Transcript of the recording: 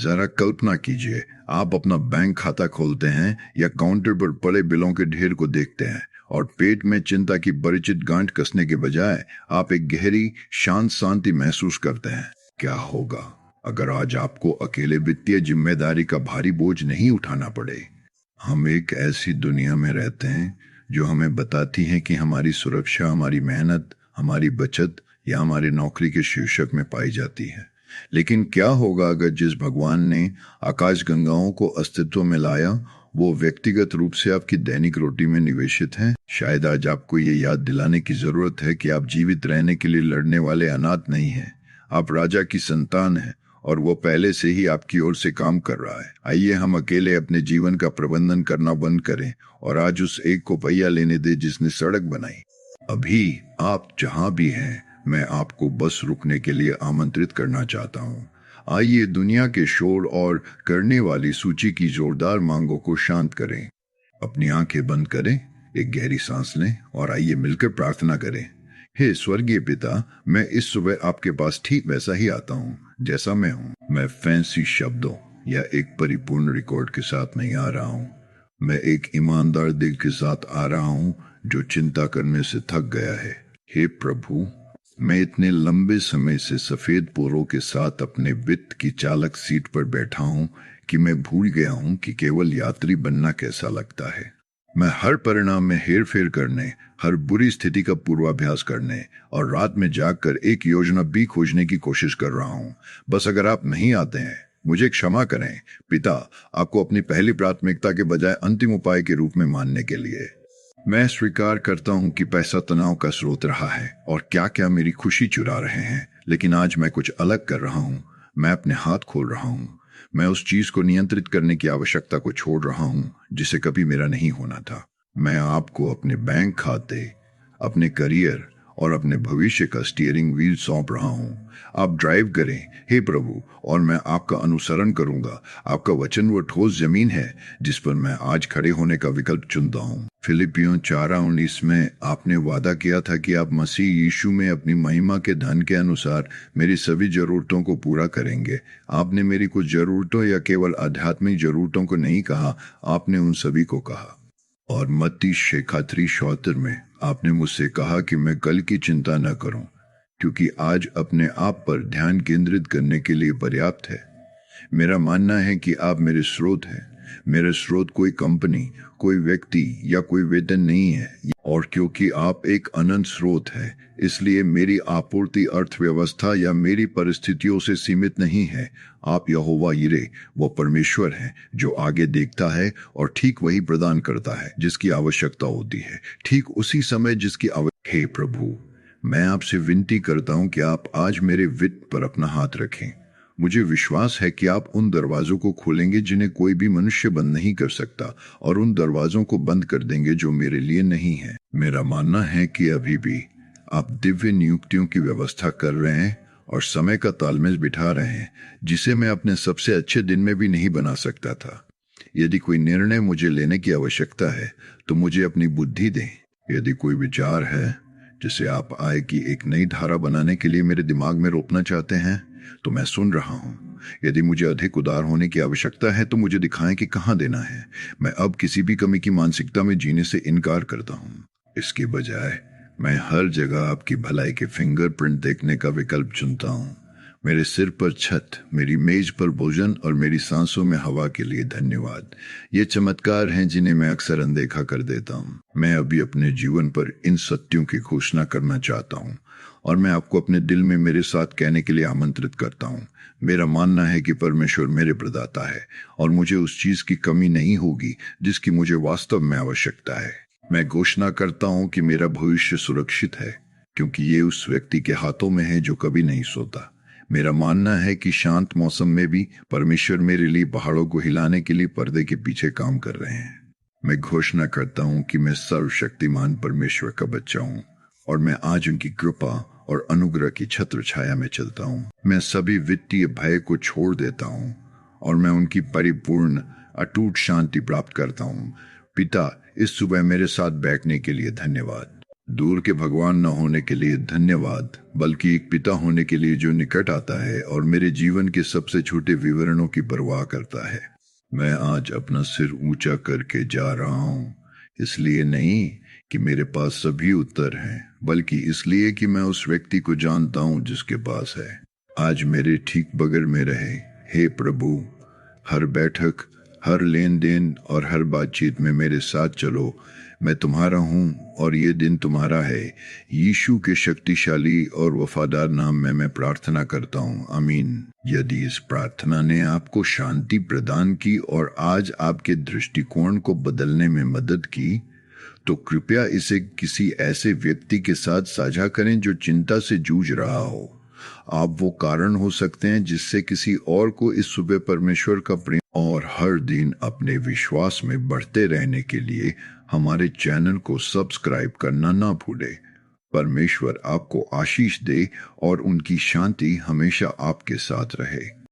जरा कल्पना कीजिए, आप अपना बैंक खाता खोलते हैं या काउंटर पर पड़े बिलों के ढेर को देखते हैं और पेट में चिंता की परिचित गांठ कसने के बजाय आप एक गहरी शांत शांति महसूस करते हैं। क्या होगा अगर आज आपको अकेले वित्तीय जिम्मेदारी का भारी बोझ नहीं उठाना पड़े? हम एक ऐसी दुनिया में रहते हैं जो हमें बताती है कि हमारी सुरक्षा हमारी मेहनत, हमारी बचत या हमारी नौकरी के शीर्षक में पाई जाती है। लेकिन क्या होगा अगर जिस भगवान ने आकाश गंगाओं को अस्तित्व में लाया वो व्यक्तिगत रूप से आपकी दैनिक रोटी में निवेशित है? शायद आज आपको ये याद दिलाने की जरूरत है कि आप जीवित रहने के लिए लड़ने वाले अनाथ नहीं हैं। आप राजा की संतान हैं और वो पहले से ही आपकी ओर से काम कर रहा है। आइए हम अकेले अपने जीवन का प्रबंधन करना बंद करें और आज उस एक को पहिया लेने दे जिसने सड़क बनाई। अभी आप जहां भी हैं, मैं आपको बस रुकने के लिए आमंत्रित करना चाहता हूं। आइए दुनिया के शोर और करने वाली सूची की जोरदार मांगों को शांत करें। अपनी आंखें बंद करें, एक गहरी सांस लें और आइए मिलकर प्रार्थना करें। हे स्वर्गीय पिता, मैं इस सुबह आपके पास ठीक वैसा ही आता हूँ जैसा मैं हूँ। मैं फैंसी शब्दों या एक परिपूर्ण रिकॉर्ड के साथ नहीं आ रहा हूँ। मैं एक ईमानदार दिल के साथ आ रहा हूँ जो चिंता करने से थक गया है। हे प्रभु, मैं इतने लंबे समय से सफेद पोरों के साथ अपने वित्त की चालक सीट पर बैठा हूं कि मैं भूल गया हूं कि केवल यात्री बनना कैसा लगता है। मैं हर परिणाम में हेर फेर करने, हर बुरी स्थिति का पूर्वाभ्यास करने और रात में जागकर एक योजना बी खोजने की कोशिश कर रहा हूं। बस अगर आप नहीं आते हैं, मुझे क्षमा करें पिता, आपको अपनी पहली प्राथमिकता के बजाय अंतिम उपाय के रूप में मानने के लिए। मैं स्वीकार करता हूं कि पैसा तनाव का स्रोत रहा है और क्या क्या मेरी खुशी चुरा रहे हैं, लेकिन आज मैं कुछ अलग कर रहा हूं। मैं अपने हाथ खोल रहा हूं। मैं उस चीज को नियंत्रित करने की आवश्यकता को छोड़ रहा हूं जिसे कभी मेरा नहीं होना था। मैं आपको अपने बैंक खाते, अपने करियर और अपने भविष्य का स्टीयरिंग व्हील सौंप रहा हूं। आप ड्राइव करें हे प्रभु और मैं आपका अनुसरण करूंगा। आपका वचन वो ठोस जमीन है जिस पर मैं आज खड़े होने का विकल्प चुनता हूं। फिलिपियों 4:19 में आपने वादा किया था कि आप मसीह यीशु में अपनी महिमा के धन के अनुसार मेरी सभी जरूरतों को पूरा करेंगे। आपने मेरी कुछ जरूरतों या केवल आध्यात्मिक जरूरतों को नहीं कहा, आपने उन सभी को कहा। और मत्ती 6:73 में आपने मुझसे कहा कि मैं कल की चिंता न करूं क्योंकि आज अपने आप पर ध्यान केंद्रित करने के लिए पर्याप्त है। मेरा मानना है कि आप मेरे स्रोत हैं। मेरे स्रोत कोई कंपनी, कोई व्यक्ति या कोई वेतन नहीं है, और क्योंकि आप एक अनंत स्रोत है, इसलिए मेरी आपूर्ति अर्थव्यवस्था या मेरी परिस्थितियों से सीमित नहीं है। आप यहोवा यिरे, वो परमेश्वर हैं जो आगे देखता है और ठीक वही प्रदान करता है जिसकी आवश्यकता होती है, ठीक उसी समय जिसकी आवश्यकता। हे प्रभु, मैं आपसे विनती करता हूं कि आप आज मेरे वित्त पर अपना हाथ रखें। मुझे विश्वास है कि आप उन दरवाजों को खोलेंगे जिन्हें कोई भी मनुष्य बंद नहीं कर सकता और उन दरवाजों को बंद कर देंगे जो मेरे लिए नहीं है। मेरा मानना है कि अभी भी आप दिव्य नियुक्तियों की व्यवस्था कर रहे हैं और समय का तालमेल बिठा रहे हैं जिसे मैं अपने सबसे अच्छे दिन में भी नहीं बना सकता था। यदि कोई निर्णय मुझे लेने की आवश्यकता है तो मुझे अपनी बुद्धि दें। यदि कोई विचार है जिसे आप आय की एक नई धारा बनाने के लिए मेरे दिमाग में रोपना चाहते हैं तो मैं सुन रहा हूं। यदि मुझे अधिक उदार होने की आवश्यकता है तो मुझे दिखाएं कि कहां देना है। मैं अब किसी भी कमी की मानसिकता में जीने से इनकार करता हूं। इसके बजाय मैं हर जगह आपकी भलाई के फिंगरप्रिंट देखने का विकल्प चुनता हूं। मेरे सिर पर छत, मेरी मेज पर भोजन और मेरी सांसों में हवा के लिए धन्यवाद। ये चमत्कार हैं जिन्हें मैं अक्सर अनदेखा कर देता हूं। मैं अभी अपने जीवन पर इन सत्यों की घोषणा करना चाहता हूं और मैं आपको अपने दिल में मेरे साथ कहने के लिए आमंत्रित करता हूं। मेरा मानना है कि परमेश्वर मेरे प्रदाता है और मुझे उस चीज की कमी नहीं होगी जिसकी मुझे वास्तव में आवश्यकता है। मैं घोषणा करता हूं कि मेरा भविष्य सुरक्षित है क्योंकि ये उस व्यक्ति के हाथों में है जो कभी नहीं सोता। मेरा मानना है कि शांत मौसम में भी परमेश्वर मेरे लिए पहाड़ों को हिलाने के लिए पर्दे के पीछे काम कर रहे हैं। मैं घोषणा करता हूं कि मैं सर्वशक्तिमान परमेश्वर का बच्चा हूं और मैं आज उनकी कृपा और अनुग्रह की छत्र छाया में चलता हूं। मैं सभी वित्तीय भय को छोड़ देता हूं और मैं उनकी परिपूर्ण अटूट शांति प्राप्त करता हूं। पिता, इस सुबह मेरे साथ बैठने के लिए धन्यवाद। दूर के भगवान न होने के लिए धन्यवाद, बल्कि एक पिता होने के लिए जो निकट आता है और मेरे जीवन के सबसे छोटे विवरणों की परवाह करता है। मैं आज अपना सिर ऊंचा करके जा रहा हूं, इसलिए नहीं कि मेरे पास सभी उत्तर हैं, बल्कि इसलिए कि मैं उस व्यक्ति को जानता हूं जिसके पास है। आज मेरे ठीक बगल में रहे। हे प्रभु, हर बैठक, हर लेन देन और हर बातचीत में मेरे साथ चलो। मैं तुम्हारा हूं और ये दिन तुम्हारा है। यीशु के शक्तिशाली और वफादार नाम में मैं प्रार्थना करता हूं, आमीन। यदि इस प्रार्थना ने आपको शांति प्रदान की और आज आपके दृष्टिकोण को बदलने में मदद की, तो कृपया इसे किसी ऐसे व्यक्ति के साथ साझा करें जो चिंता से जूझ रहा हो। आप वो कारण हो सकते हैं जिससे किसी और को इस सुबह परमेश्वर का प्रेम। और हर दिन अपने विश्वास में बढ़ते रहने के लिए हमारे चैनल को सब्सक्राइब करना ना भूलें। परमेश्वर आपको आशीष दे और उनकी शांति हमेशा आपके साथ रहे।